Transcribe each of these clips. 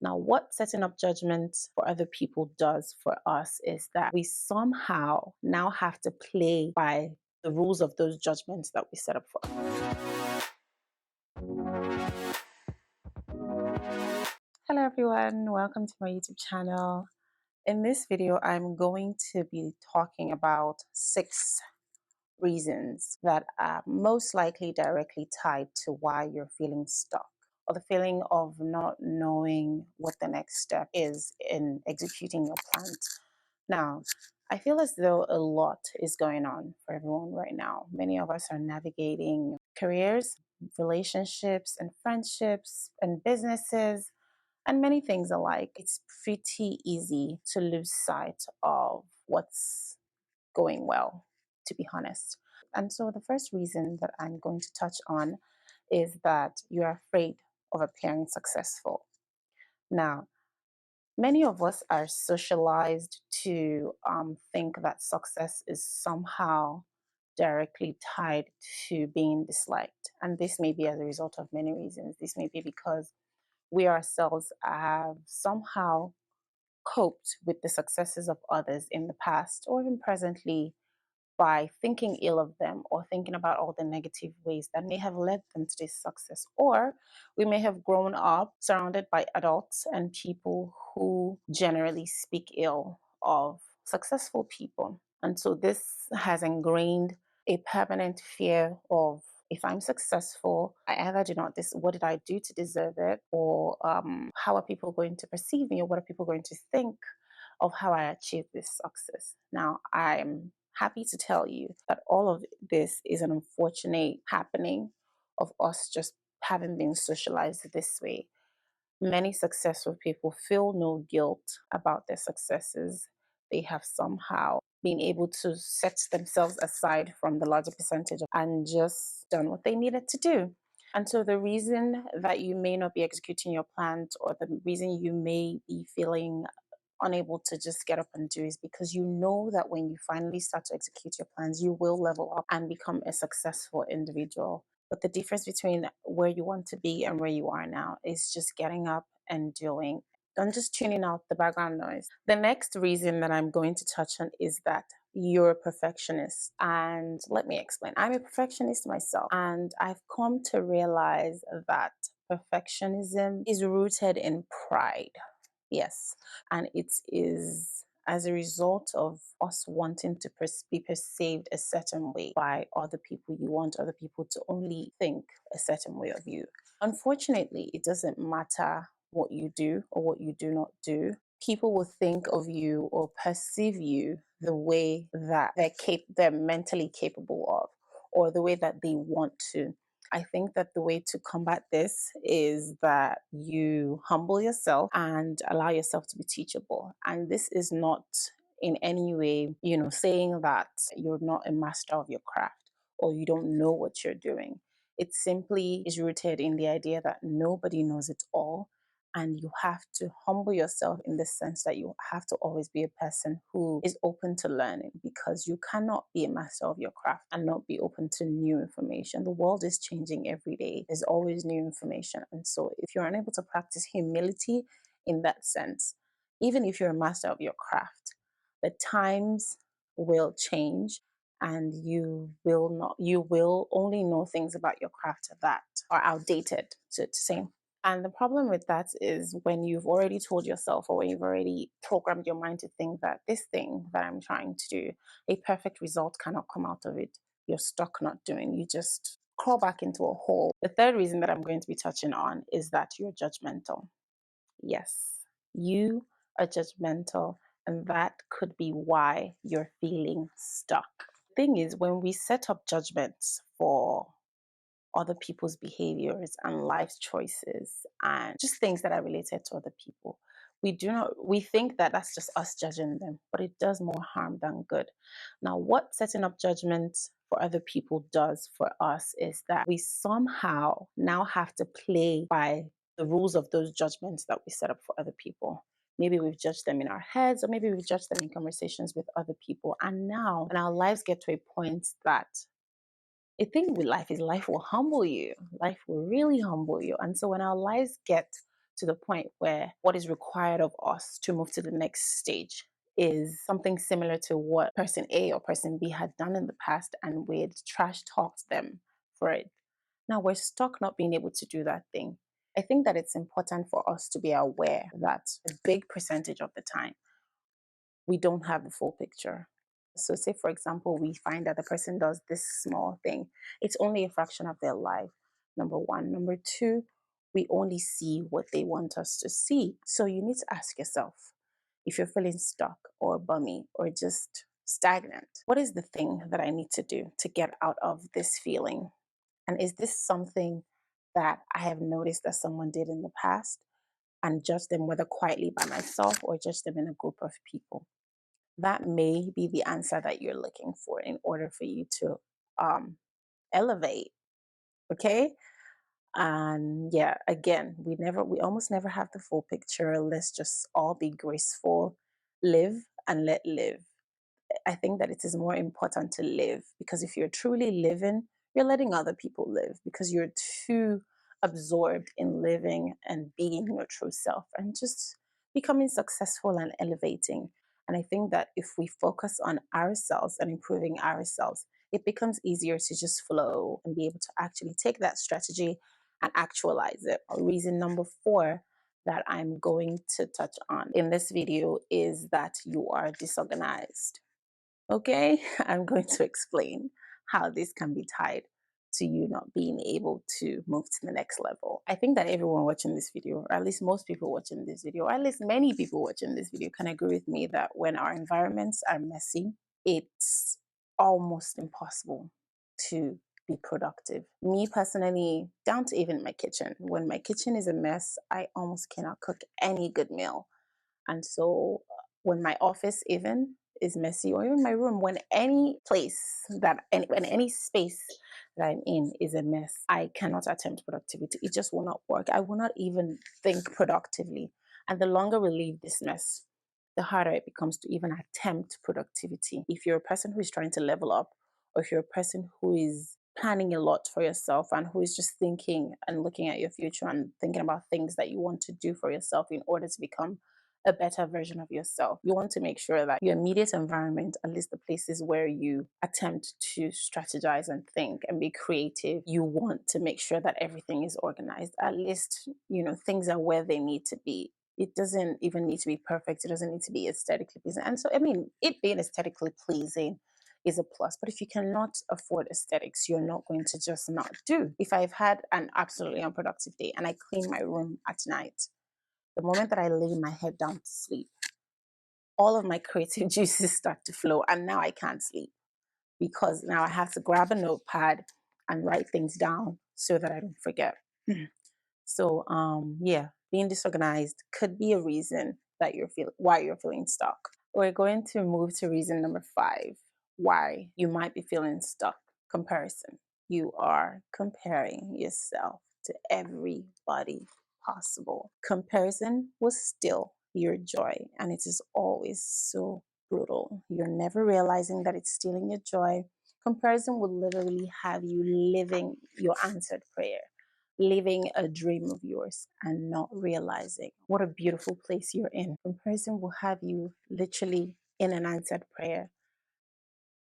Now, what setting up judgment for other people does for us is that we somehow now have to play by the rules of those judgments that we set up for. Hello, everyone. Welcome to my YouTube channel. In this video, I'm going to be talking about 6 reasons that are most likely directly tied to why you're feeling stuck or the feeling of not knowing what the next step is in executing your plans. Now, I feel as though a lot is going on for everyone right now. Many of us are navigating careers, relationships, and friendships, and businesses, and many things alike. It's pretty easy to lose sight of what's going well, to be honest. And so, the first reason that I'm going to touch on is that you're afraid of appearing successful. Now, many of us are socialized to think that success is somehow directly tied to being disliked. And this may be as a result of many reasons. This may be because we ourselves have somehow coped with the successes of others in the past or even presently by thinking ill of them or thinking about all the negative ways that may have led them to this success. Or we may have grown up surrounded by adults and people who generally speak ill of successful people. And so this has ingrained a permanent fear of, if I'm successful, I either do not this. What did I do to deserve it? Or how are people going to perceive me? Or what are people going to think of how I achieved this success? Now, I'm happy to tell you that all of this is an unfortunate happening of us just having been socialized this way. Many successful people feel no guilt about their successes. They have somehow been able to set themselves aside from the larger percentage and just done what they needed to do. And so, the reason that you may not be executing your plans, or the reason you may be feeling unable to just get up and do is because you know that when you finally start to execute your plans, you will level up and become a successful individual. But the difference between where you want to be and where you are now is just getting up and doing. Don't just tuning out the background noise. The next reason that I'm going to touch on is that you're a perfectionist. And let me explain. I'm a perfectionist myself, and I've come to realize that perfectionism is rooted in pride. Yes. And it is as a result of us wanting to be perceived a certain way by other people. You want other people to only think a certain way of you. Unfortunately, it doesn't matter what you do or what you do not do. People will think of you or perceive you the way that they're mentally capable of, or the way that they want to. I think that the way to combat this is that you humble yourself and allow yourself to be teachable. And this is not in any way, saying that you're not a master of your craft or you don't know what you're doing. It simply is rooted in the idea that nobody knows it all. And you have to humble yourself in the sense that you have to always be a person who is open to learning, because you cannot be a master of your craft and not be open to new information. The world is changing every day. There's always new information. And so if you're unable to practice humility in that sense, even if you're a master of your craft, the times will change and you will only know things about your craft that are outdated, so to say. And the problem with that is when you've already told yourself, or when you've already programmed your mind to think that this thing that I'm trying to do, a perfect result cannot come out of it. You're stuck not doing. You just crawl back into a hole. The third reason that I'm going to be touching on is that you're judgmental. Yes, you are judgmental, and that could be why you're feeling stuck. The thing is, when we set up judgments for other people's behaviors and life choices and just things that are related to other people, we think that that's just us judging them, but it does more harm than good. Now, what setting up judgments for other people does for us is that we somehow now have to play by the rules of those judgments that we set up for other people. Maybe we've judged them in our heads, or maybe we've judged them in conversations with other people. And now, when our lives get to a point that the thing with life is life will humble you. Life will really humble you. And so when our lives get to the point where what is required of us to move to the next stage is something similar to what person A or person B had done in the past, and we'd trash talked them for it. Now we're stuck not being able to do that thing. I think that it's important for us to be aware that a big percentage of the time we don't have the full picture. So, say for example, we find that the person does this small thing, it's only a fraction of their life. Number one. Number two, we only see what they want us to see. So, you need to ask yourself, if you're feeling stuck or bummy or just stagnant, what is the thing that I need to do to get out of this feeling? And is this something that I have noticed that someone did in the past, and judge them whether quietly by myself or judge them in a group of people? That may be the answer that you're looking for in order for you to elevate. Okay. And yeah, again, we almost never have the full picture. Let's just all be graceful, live and let live. I think that it is more important to live, because if you're truly living, you're letting other people live, because you're too absorbed in living and being your true self and just becoming successful and elevating. And I think that if we focus on ourselves and improving ourselves, it becomes easier to just flow and be able to actually take that strategy and actualize it. Reason number four that I'm going to touch on in this video is that you are disorganized. Okay, I'm going to explain how this can be tied to you not being able to move to the next level. I think that everyone watching this video, or at least most people watching this video, or at least many people watching this video, can agree with me that when our environments are messy, it's almost impossible to be productive. Me personally, down to even my kitchen. When my kitchen is a mess, I almost cannot cook any good meal. And so when my office even is messy, or even my room, when any place when any space that I'm in is a mess, I cannot attempt productivity. It just will not work. I will not even think productively. And the longer we leave this mess, the harder it becomes to even attempt productivity. If you're a person who is trying to level up, or if you're a person who is planning a lot for yourself and who is just thinking and looking at your future and thinking about things that you want to do for yourself in order to become a better version of yourself, you want to make sure that your immediate environment, at least the places where you attempt to strategize and think and be creative, you want to make sure that everything is organized. At least, things are where they need to be. It doesn't even need to be perfect. It doesn't need to be aesthetically pleasing. And so, it being aesthetically pleasing is a plus. But if you cannot afford aesthetics, you're not going to just not do. If I've had an absolutely unproductive day and I clean my room at night, the moment that I lay my head down to sleep, all of my creative juices start to flow. And now I can't sleep, because now I have to grab a notepad and write things down so that I don't forget. So, yeah, being disorganized could be a reason that why you're feeling stuck. We're going to move to reason number 5, why you might be feeling stuck. Comparison. You are comparing yourself to everybody possible. Comparison will steal your joy, and it is always so brutal. You're never realizing that it's stealing your joy. Comparison will literally have you living your answered prayer, living a dream of yours and not realizing what a beautiful place you're in. Comparison will have you literally in an answered prayer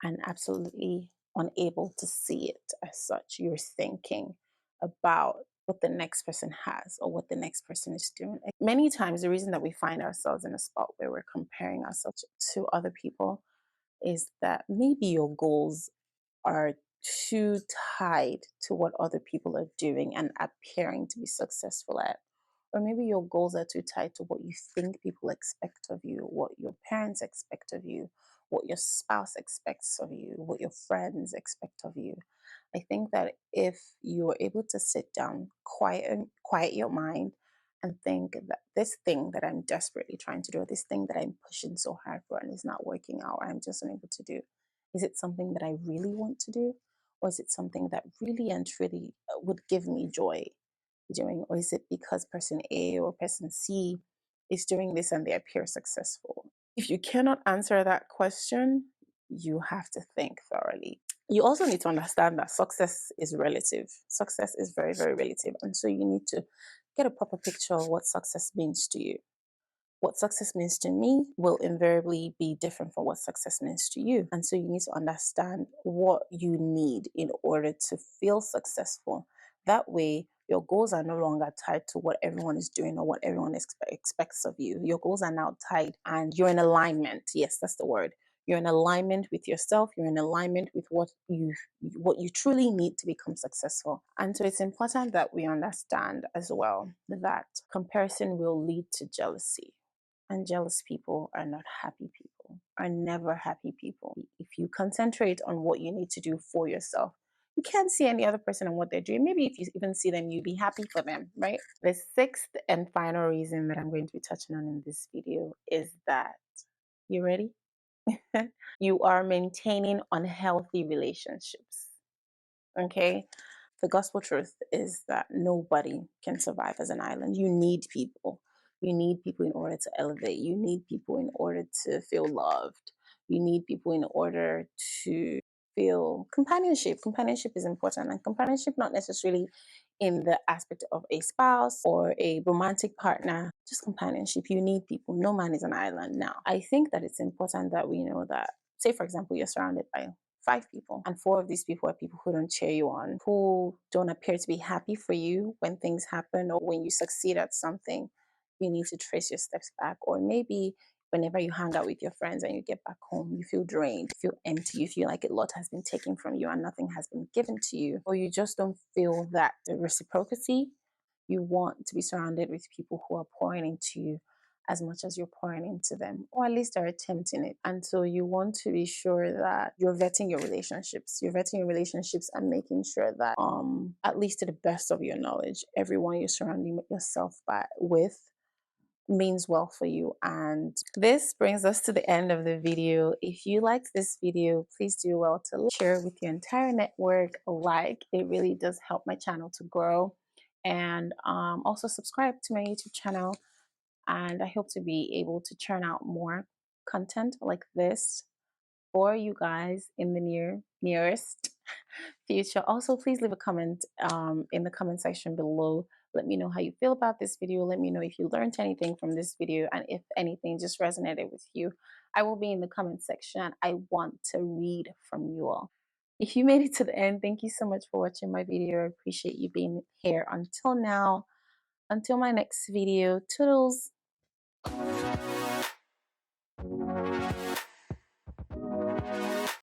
and absolutely unable to see it as such. You're thinking about what the next person has or what the next person is doing. Many times, the reason that we find ourselves in a spot where we're comparing ourselves to other people is that maybe your goals are too tied to what other people are doing and appearing to be successful at. Or maybe your goals are too tied to what you think people expect of you, what your parents expect of you, what your spouse expects of you, what your friends expect of you. I think that if you are able to sit down, quiet your mind, and think that this thing that I'm desperately trying to do, this thing that I'm pushing so hard for and is not working out, or I'm just unable to do, is it something that I really want to do? Or is it something that really and truly would give me joy doing? Or is it because person A or person C is doing this and they appear successful? If you cannot answer that question, you have to think thoroughly. You also need to understand that success is relative. Success is very, very relative. And so you need to get a proper picture of what success means to you. What success means to me will invariably be different from what success means to you. And so you need to understand what you need in order to feel successful. That way, your goals are no longer tied to what everyone is doing or what everyone expects of you. Your goals are now tied and you're in alignment. Yes, that's the word. You're in alignment with yourself. You're in alignment with what you truly need to become successful. And so it's important that we understand as well that comparison will lead to jealousy. And jealous people are not happy people, are never happy people. If you concentrate on what you need to do for yourself, you can't see any other person and what they're doing. Maybe if you even see them, you'll be happy for them, right? The sixth and final reason that I'm going to be touching on in this video is that, you ready? You are maintaining unhealthy relationships. Okay? The gospel truth is that nobody can survive as an island. You need people. You need people in order to elevate. You need people in order to feel loved. You need people in order to feel companionship. Companionship is important, and companionship not necessarily in the aspect of a spouse or a romantic partner, just companionship. You need people. No man is an island. Now, I think that it's important that we know that, say, for example, you're surrounded by 5 people, and 4 of these people are people who don't cheer you on, who don't appear to be happy for you when things happen or when you succeed at something. You need to trace your steps back, or maybe whenever you hang out with your friends and you get back home, you feel drained, you feel empty, you feel like a lot has been taken from you and nothing has been given to you, or you just don't feel that the reciprocity. You want to be surrounded with people who are pouring into you as much as you're pouring into them, or at least are attempting it. And so you want to be sure that you're vetting your relationships. You're vetting your relationships and making sure that, at least to the best of your knowledge, everyone you're surrounding yourself with means well for you. And this brings us to the end of the video. If you liked this video, please do well to share with your entire network. It really does help my channel to grow. And also subscribe to my YouTube channel, and I hope to be able to churn out more content like this for you guys in the nearest future. Also, please leave a comment in the comment section below. Let me know how you feel about this video. Let me know if you learned anything from this video, and if anything just resonated with you. I will be in the comment section. I want to read from you all. If you made it to the end, thank you so much for watching my video. I appreciate you being here until now. Until my next video, toodles.